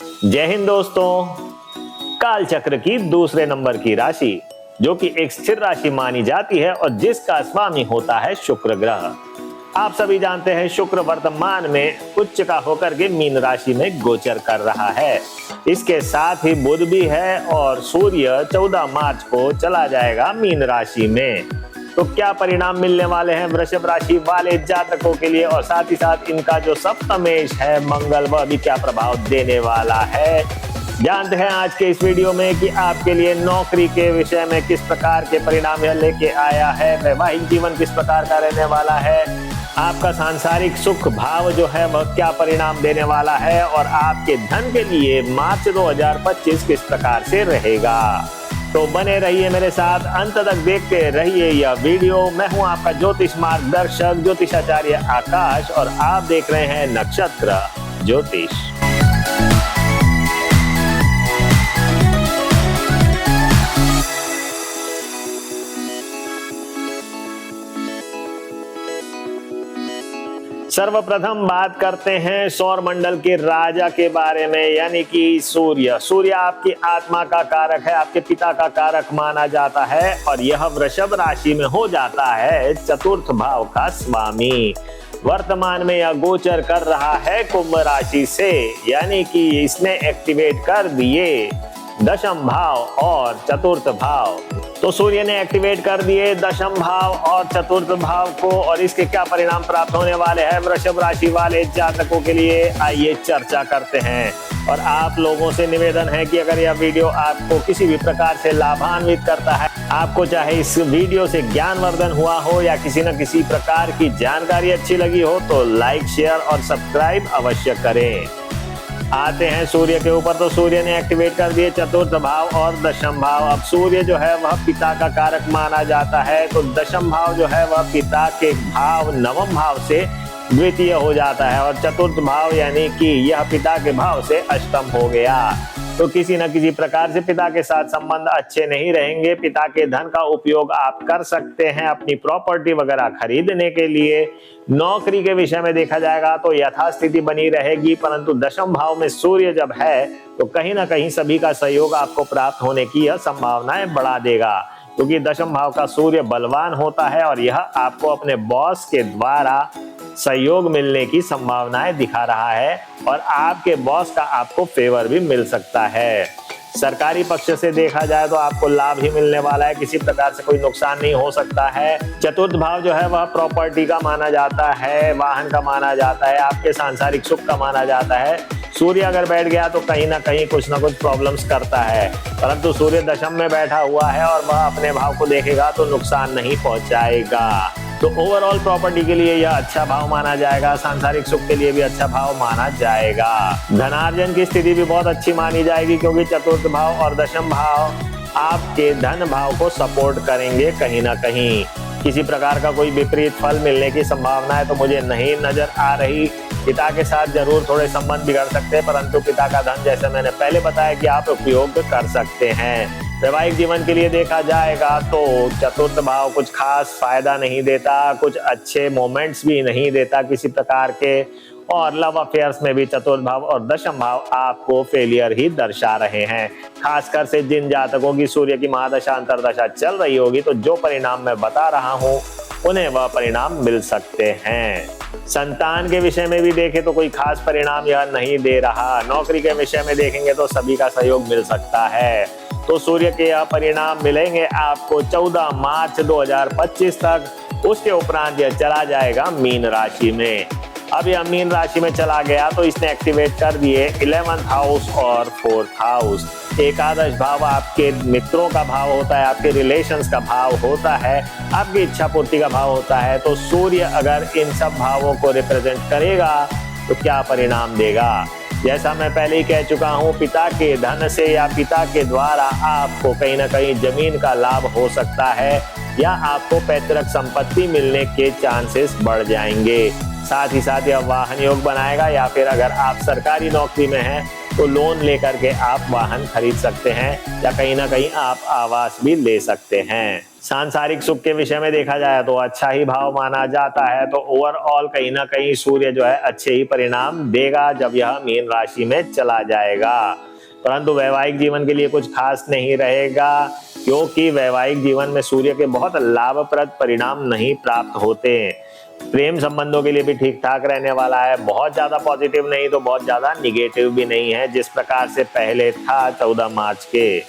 जय हिंद दोस्तों। काल चक्र की दूसरे नंबर की राशि जो कि एक स्थिर राशि मानी जाती है और जिसका स्वामी होता है शुक्र ग्रह। आप सभी जानते हैं शुक्र वर्तमान में उच्च का होकर के मीन राशि में गोचर कर रहा है। इसके साथ ही बुध भी है और सूर्य 14 मार्च को चला जाएगा मीन राशि में। तो क्या परिणाम मिलने वाले हैं वृषभ राशि वाले जातकों के लिए, और साथ ही साथ इनका जो सप्तमेश है मंगल, वह भी क्या प्रभाव देने वाला है, जानते हैं आज के इस वीडियो में कि आपके लिए नौकरी के विषय में किस प्रकार के परिणाम यह लेके आया है, वैवाहिक जीवन किस प्रकार का रहने वाला है, आपका सांसारिक सुख भाव जो है वह क्या परिणाम देने वाला है, और आपके धन के लिए मार्च 2025 किस प्रकार से रहेगा। तो बने रहिए मेरे साथ, अंत तक देखते रहिए यह वीडियो। मैं हूं आपका ज्योतिष मार्गदर्शक ज्योतिषाचार्य आकाश और आप देख रहे हैं नक्षत्र ज्योतिष। सर्वप्रथम बात करते हैं सौर मंडल के राजा के बारे में, यानी कि सूर्य। सूर्य आपकी आत्मा का कारक है, आपके पिता का कारक माना जाता है और यह वृषभ राशि में हो जाता है चतुर्थ भाव का स्वामी। वर्तमान में यह गोचर कर रहा है कुंभ राशि से, यानी कि इसने एक्टिवेट कर दिए दशम भाव और चतुर्थ भाव। तो सूर्य ने एक्टिवेट कर दिए दशम भाव और चतुर्थ भाव को, और इसके क्या परिणाम प्राप्त होने वाले हैं वृषभ राशि वाले जातकों के लिए, आइए चर्चा करते हैं। और आप लोगों से निवेदन है कि अगर यह वीडियो आपको किसी भी प्रकार से लाभान्वित करता है, आपको चाहे इस वीडियो से ज्ञानवर्धन हुआ हो या किसी न किसी प्रकार की जानकारी अच्छी लगी हो, तो लाइक, शेयर और सब्सक्राइब अवश्य करें। आते हैं सूर्य के ऊपर। तो सूर्य ने एक्टिवेट कर दिए चतुर्थ भाव और दशम भाव। अब सूर्य जो है वह पिता का कारक माना जाता है, तो दशम भाव जो है वह पिता के भाव नवम भाव से द्वितीय हो जाता है, और चतुर्थ भाव यानी कि यह पिता के भाव से अष्टम हो गया। तो किसी न किसी प्रकार से पिता के साथ संबंध अच्छे नहीं रहेंगे। पिता के धन का उपयोग आप कर सकते हैं अपनी प्रॉपर्टी वगैरह खरीदने के लिए। नौकरी के विषय में देखा जाएगा तो यथास्थिति बनी रहेगी, परंतु दशम भाव में सूर्य जब है तो कहीं ना कहीं सभी का सहयोग आपको प्राप्त होने की यह संभावनाएं बढ़ा देगा, क्योंकि दशम भाव का सूर्य बलवान होता है और यह आपको अपने बॉस के द्वारा सहयोग मिलने की संभावनाएं दिखा रहा है, और आपके बॉस का आपको फेवर भी मिल सकता है। सरकारी पक्ष से देखा जाए तो आपको लाभ ही मिलने वाला है, किसी प्रकार से कोई नुकसान नहीं हो सकता है। चतुर्थ भाव जो है वह प्रॉपर्टी का माना जाता है, वाहन का माना जाता है, आपके सांसारिक सुख का माना जाता है। सूर्य अगर बैठ गया तो कहीं ना कहीं कुछ ना कुछ प्रॉब्लम्स करता है, परंतु सूर्य दशम में बैठा हुआ है और वह अपने भाव को देखेगा तो नुकसान नहीं पहुंचाएगा। तो ओवरऑल प्रॉपर्टी के लिए यह अच्छा भाव माना जाएगा, सांसारिक सुख के लिए भी अच्छा भाव माना जाएगा। धनार्जन की स्थिति भी बहुत अच्छी मानी जाएगी, क्योंकि चतुर्थ भाव और दशम भाव आपके धन भाव को सपोर्ट करेंगे कहीं ना कहीं। किसी प्रकार का कोई विपरीत फल मिलने की संभावनाएं तो मुझे नहीं नजर आ रही। पिता के साथ जरूर थोड़े संबंध बिगड़ सकते हैं, परंतु पिता का धन जैसे मैंने पहले बताया कि आप उपयोग कर सकते हैं। वैवाहिक जीवन के लिए देखा जाएगा तो चतुर्थ भाव कुछ खास फायदा नहीं देता, कुछ अच्छे मोमेंट्स भी नहीं देता किसी प्रकार के, और लव अफेयर्स में भी चतुर्थ भाव और दशम भाव आपको फेलियर ही दर्शा रहे हैं। खासकर से जिन जातकों की सूर्य की महादशा अंतरदशा चल रही होगी, तो जो परिणाम मैं बता रहा हूँ उन्हें वह परिणाम मिल सकते हैं। संतान के विषय में भी देखें तो कोई खास परिणाम यह नहीं दे रहा। नौकरी के विषय में देखेंगे तो सभी का सहयोग मिल सकता है। तो सूर्य के यह परिणाम मिलेंगे आपको 14 मार्च 2025 तक। उसके उपरांत यह चला जाएगा मीन राशि में। अब यह मीन राशि में चला गया तो इसने एक्टिवेट कर दिए 11th हाउस और 4th हाउस। एकादश भाव आपके मित्रों का भाव होता है, आपके रिलेशंस का भाव होता है, आपकी इच्छा पूर्ति का भाव होता है। तो सूर्य अगर इन सब भावों को रिप्रेजेंट करेगा तो क्या परिणाम देगा, जैसा मैं पहले ही कह चुका हूं, पिता के धन से या पिता के द्वारा आपको कहीं ना कहीं जमीन का लाभ हो सकता है, या आपको पैतृक संपत्ति मिलने के चांसेस बढ़ जाएंगे। साथ ही साथ यह वाहन योग बनाएगा, या फिर अगर आप सरकारी नौकरी में हैं तो लोन लेकर के आप वाहन खरीद सकते हैं या कहीं ना कहीं आप आवास भी ले सकते हैं। सांसारिक सुख के विषय में देखा जाए तो अच्छा ही भाव माना जाता है। तो ओवरऑल कहीं ना कहीं सूर्य जो है अच्छे ही परिणाम देगा जब यह मीन राशि में चला जाएगा। परंतु वैवाहिक जीवन के लिए कुछ खास नहीं रहेगा, क्योंकि वैवाहिक जीवन में सूर्य के बहुत लाभप्रद परिणाम नहीं प्राप्त होते। प्रेम संबंधों के लिए भी ठीक ठाक रहने वाला है, बहुत ज्यादा पॉजिटिव नहीं तो बहुत ज्यादा निगेटिव भी नहीं है, जिस प्रकार से पहले था 14 मार्च के।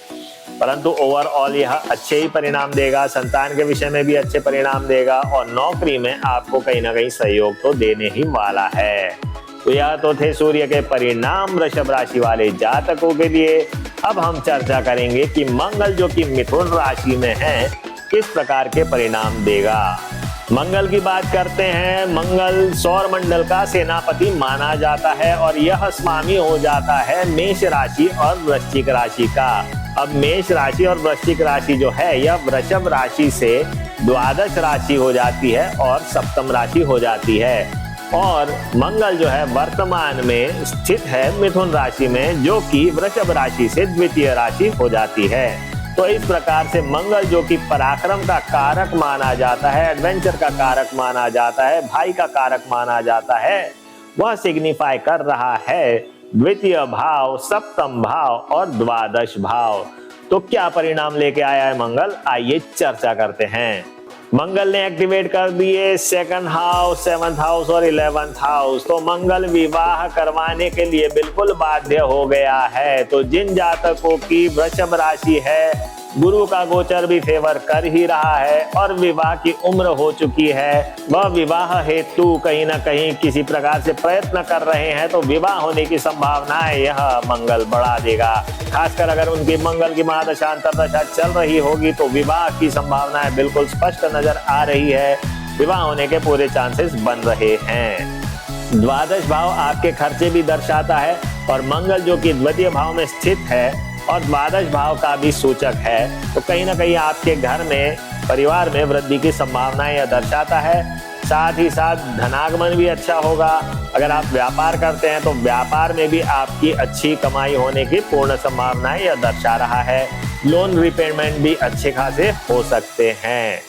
परंतु ओवरऑल यह अच्छे ही परिणाम देगा, संतान के विषय में भी अच्छे परिणाम देगा और नौकरी में आपको कहीं ना कहीं सहयोग तो देने ही वाला है। तो यह तो थे सूर्य के परिणाम वृषभ राशि वाले जातकों के लिए। अब हम चर्चा करेंगे कि मंगल जो कि मिथुन राशि में है किस प्रकार के परिणाम देगा। मंगल की बात करते हैं। मंगल सौर मंडल का सेनापति माना जाता है और यह स्वामी हो जाता है मेष राशि और वृश्चिक राशि का। अब मेष राशि और वृश्चिक राशि जो है यह वृषभ राशि से द्वादश राशि हो जाती है और सप्तम राशि हो जाती है। और मंगल जो है वर्तमान में स्थित है मिथुन राशि में, जो कि वृषभ राशि से द्वितीय राशि हो जाती है। तो इस प्रकार से मंगल जो कि पराक्रम का कारक माना जाता है, एडवेंचर का कारक माना जाता है, भाई का कारक माना जाता है, वह सिग्निफाई कर रहा है द्वितीय भाव, सप्तम भाव और द्वादश भाव। तो क्या परिणाम लेके आया है मंगल, आइए चर्चा करते हैं। मंगल ने एक्टिवेट कर दिए सेकंड हाउस, 7th हाउस और 11th हाउस। तो मंगल विवाह करवाने के लिए बिल्कुल बाध्य हो गया है। तो जिन जातकों की वृषभ राशि है, गुरु का गोचर भी फेवर कर ही रहा है और विवाह की उम्र हो चुकी है, वह विवाह हेतु कहीं ना कहीं किसी प्रकार से प्रयत्न कर रहे हैं, तो विवाह होने की संभावनाएं यह मंगल बढ़ा देगा। खासकर अगर उनकी मंगल की महादशा अंतरदशा चल रही होगी तो विवाह की संभावनाएं बिल्कुल स्पष्ट नजर आ रही है। विवाह होने के पूरे चांसेस बन रहे हैं। द्वादश भाव आपके खर्चे भी दर्शाता है और मंगल जो कि द्वितीय भाव में स्थित है और द्वादश भाव का भी सूचक है, तो कहीं ना कहीं आपके घर में, परिवार में वृद्धि की संभावनाएं यह दर्शाता है। साथ ही साथ धनागमन भी अच्छा होगा। अगर आप व्यापार करते हैं तो व्यापार में भी आपकी अच्छी कमाई होने की पूर्ण संभावनाएं यह दर्शा रहा है। लोन रिपेमेंट भी अच्छे खासे हो सकते हैं।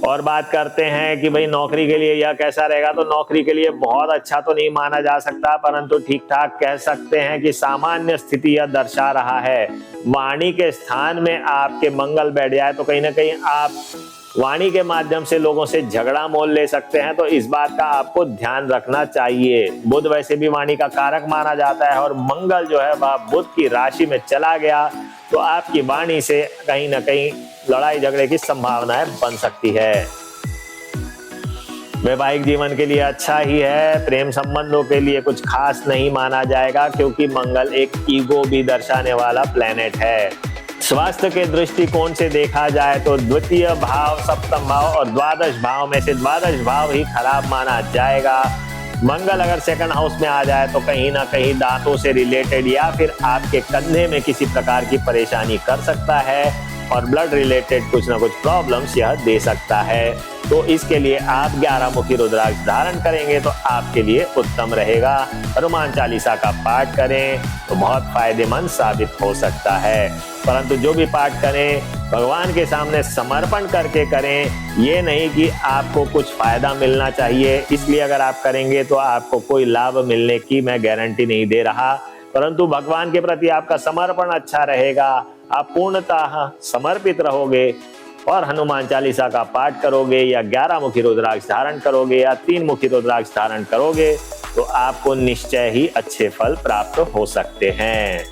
और बात करते हैं कि भाई नौकरी के लिए यह कैसा रहेगा, तो नौकरी के लिए बहुत अच्छा तो नहीं माना जा सकता, परंतु ठीक ठाक कह सकते हैं कि सामान्य स्थिति यह दर्शा रहा है। वाणी के स्थान में आपके मंगल बैठ जाए तो कहीं ना कहीं आप वाणी के माध्यम से लोगों से झगड़ा मोल ले सकते हैं, तो इस बात का आपको ध्यान रखना चाहिए। बुध वैसे भी वाणी का कारक माना जाता है और मंगल जो है वह बुध की राशि में चला गया, तो आपकी वाणी से कहीं ना कहीं लड़ाई झगड़े की संभावनाएं बन सकती है। वैवाहिक जीवन के लिए अच्छा ही है, प्रेम संबंधों के लिए कुछ खास नहीं माना जाएगा, क्योंकि मंगल एक ईगो भी दर्शाने वाला प्लेनेट है। स्वास्थ्य के दृष्टिकोण से देखा जाए तो द्वितीय भाव, सप्तम भाव और द्वादश भाव में से द्वादश भाव ही खराब माना जाएगा। मंगल अगर सेकंड हाउस में आ जाए तो कहीं ना कहीं दांतों से रिलेटेड या फिर आपके कंधे में किसी प्रकार की परेशानी कर सकता है और ब्लड रिलेटेड कुछ ना कुछ प्रॉब्लम्स यह दे सकता है। तो इसके लिए आप 11 मुखी रुद्राक्ष धारण करेंगे तो आपके लिए उत्तम रहेगा। हनुमान चालीसा का पाठ करें तो बहुत फायदेमंद साबित हो सकता है, परंतु जो भी पाठ करें भगवान के सामने समर्पण करके करें। ये नहीं कि आपको कुछ फायदा मिलना चाहिए, इसलिए अगर आप करेंगे तो आपको कोई लाभ मिलने की मैं गारंटी नहीं दे रहा, परंतु भगवान के प्रति आपका समर्पण अच्छा रहेगा, आप पूर्णतः समर्पित रहोगे और हनुमान चालीसा का पाठ करोगे या 11 मुखी रुद्राक्ष धारण करोगे या 3 मुखी रुद्राक्ष धारण करोगे तो आपको निश्चय ही अच्छे फल प्राप्त हो सकते हैं।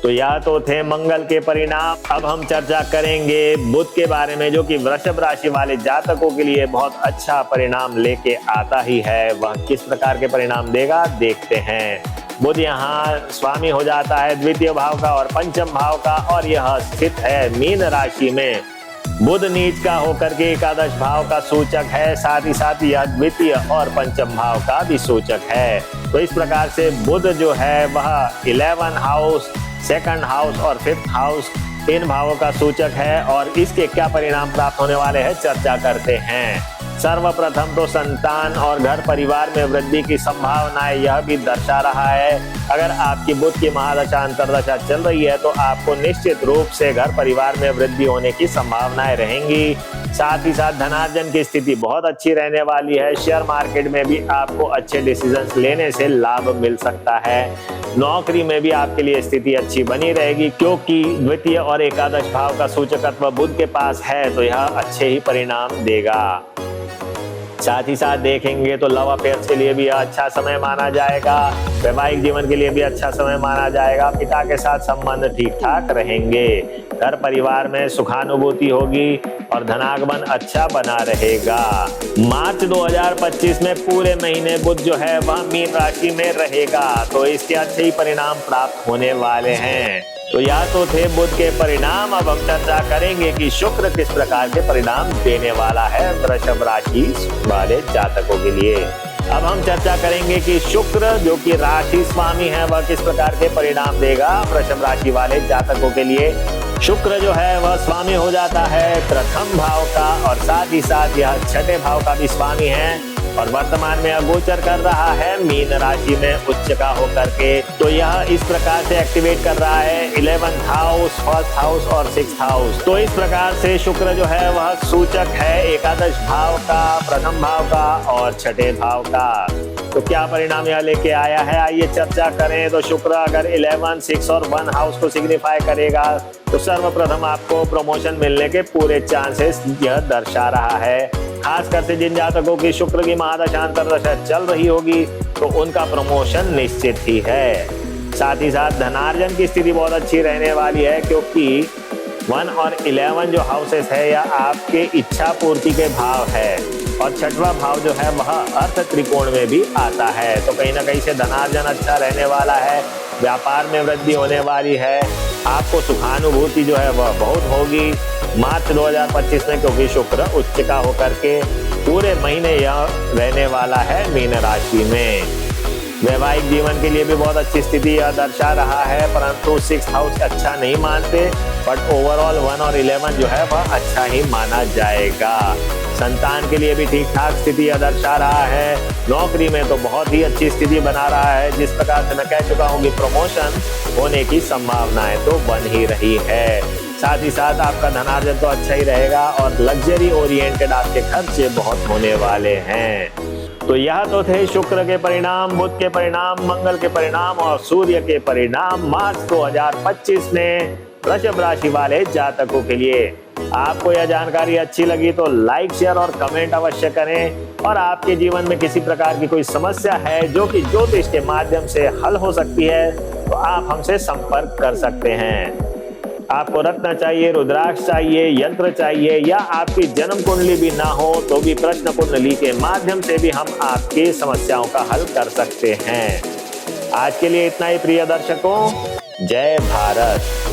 तो यह तो थे मंगल के परिणाम। अब हम चर्चा करेंगे बुध के बारे में, जो कि वृषभ राशि वाले जातकों के लिए बहुत अच्छा परिणाम लेके आता ही है। वह किस प्रकार के परिणाम देगा देखते हैं। बुध यहाँ स्वामी हो जाता है द्वितीय भाव का और पंचम भाव का, और यह स्थित है मीन राशि में। बुध नीच का होकर के एकादश भाव का सूचक है, साथ ही साथ यह द्वितीय और पंचम भाव का भी सूचक है। तो इस प्रकार से बुध जो है वह 11 हाउस, सेकंड हाउस और 5th हाउस, 3 भावों का सूचक है। और इसके क्या परिणाम प्राप्त होने वाले हैं चर्चा करते हैं। सर्वप्रथम तो संतान और घर परिवार में वृद्धि की संभावनाएं यह भी दर्शा रहा है। अगर आपकी बुध की महादशा अंतरदशा चल रही है तो आपको निश्चित रूप से घर परिवार में वृद्धि होने की संभावनाएं रहेंगी। साथ ही साथ धनार्जन की स्थिति बहुत अच्छी रहने वाली है। शेयर मार्केट में भी आपको अच्छे डिसीजंस लेने से लाभ मिल सकता है। नौकरी में भी आपके लिए स्थिति अच्छी बनी रहेगी, क्योंकि द्वितीय और एकादश भाव का सूचकत्व बुध के पास है, तो यह अच्छे ही परिणाम देगा। साथ ही साथ देखेंगे तो लव अफेयर्स के लिए भी अच्छा समय माना जाएगा। वैवाहिक जीवन के लिए भी अच्छा समय माना जाएगा। पिता के साथ संबंध ठीक ठाक रहेंगे। घर परिवार में सुखानुभूति होगी और धनागमन अच्छा बना रहेगा। मार्च 2025 में पूरे महीने बुध जो है वह मीन राशि में रहेगा, तो इसके अच्छे ही परिणाम प्राप्त होने वाले हैं। तो यह तो थे बुध के परिणाम। अब हम चर्चा करेंगे कि शुक्र किस प्रकार के परिणाम देने वाला है वृषभ राशि वाले जातकों के लिए। अब हम चर्चा करेंगे कि शुक्र जो कि राशि स्वामी है वह किस प्रकार के परिणाम देगा वृषभ राशि वाले जातकों के लिए। शुक्र जो है वह स्वामी हो जाता है प्रथम भाव का, और साथ ही साथ यह छठे भाव का भी स्वामी है और वर्तमान में अगोचर कर रहा है मीन राशि में उच्च का होकर के। तो यह इस प्रकार से एक्टिवेट कर रहा है 11th हाउस, 1st हाउस और 6th हाउस। तो इस प्रकार से शुक्र जो है वह सूचक है एकादश भाव का, प्रथम भाव का और छठे भाव का। तो क्या परिणाम यह लेके आया है, आइए चर्चा करें। तो शुक्र अगर 11, 6 और 1 हाउस को सिग्निफाई करेगा तो सर्वप्रथम आपको प्रमोशन मिलने के पूरे चांसेस यह दर्शा रहा है। खासकर से जिन जातकों की शुक्र की महादशा अंतरदशा चल रही होगी तो उनका प्रमोशन निश्चित ही है। साथ ही साथ धनार्जन की स्थिति बहुत अच्छी रहने वाली है, क्योंकि 1 और 11 जो हाउसेस है या आपके इच्छा पूर्ति के भाव है, और छठवां भाव जो है वह अर्थ त्रिकोण में भी आता है। तो कहीं ना कहीं से धनार्जन अच्छा रहने वाला है। व्यापार में वृद्धि होने वाली है। आपको सुखानुभूति जो है वह बहुत होगी मार्च 2025 में, क्योंकि शुक्र उच्च का होकर के पूरे महीने यह रहने वाला है मीन राशि में। वैवाहिक जीवन के लिए भी बहुत अच्छी स्थिति यह दर्शा रहा है, परंतु 6th हाउस अच्छा नहीं मानते, बट ओवरऑल 1 और 11 जो है वह अच्छा ही माना जाएगा। संतान के लिए भी ठीक ठाक स्थिति यह दर्शा रहा है। नौकरी में तो बहुत ही अच्छी स्थिति बना रहा है। जिस प्रकार से मैं कह चुका हूँ कि प्रमोशन होने की संभावनाएं तो बन ही रही है। साथ ही साथ आपका धनार्जन तो अच्छा ही रहेगा और लग्जरी ओरिएंटेड आपके खर्चे बहुत होने वाले हैं। तो यह तो थे शुक्र के परिणाम, बुध के परिणाम, मंगल के परिणाम और सूर्य के परिणाम मार्च 2025 में वृषभ राशि वाले जातकों के लिए। आपको यह जानकारी अच्छी लगी तो लाइक, शेयर और कमेंट अवश्य करें। और आपके जीवन में किसी प्रकार की कोई समस्या है जो कि ज्योतिष के माध्यम से हल हो सकती है तो आप हमसे संपर्क कर सकते हैं। आपको रत्न चाहिए, रुद्राक्ष चाहिए, यंत्र चाहिए, या आपकी जन्म कुंडली भी ना हो तो भी प्रश्न कुंडली के माध्यम से भी हम आपकी समस्याओं का हल कर सकते हैं। आज के लिए इतना ही प्रिय दर्शकों। जय भारत।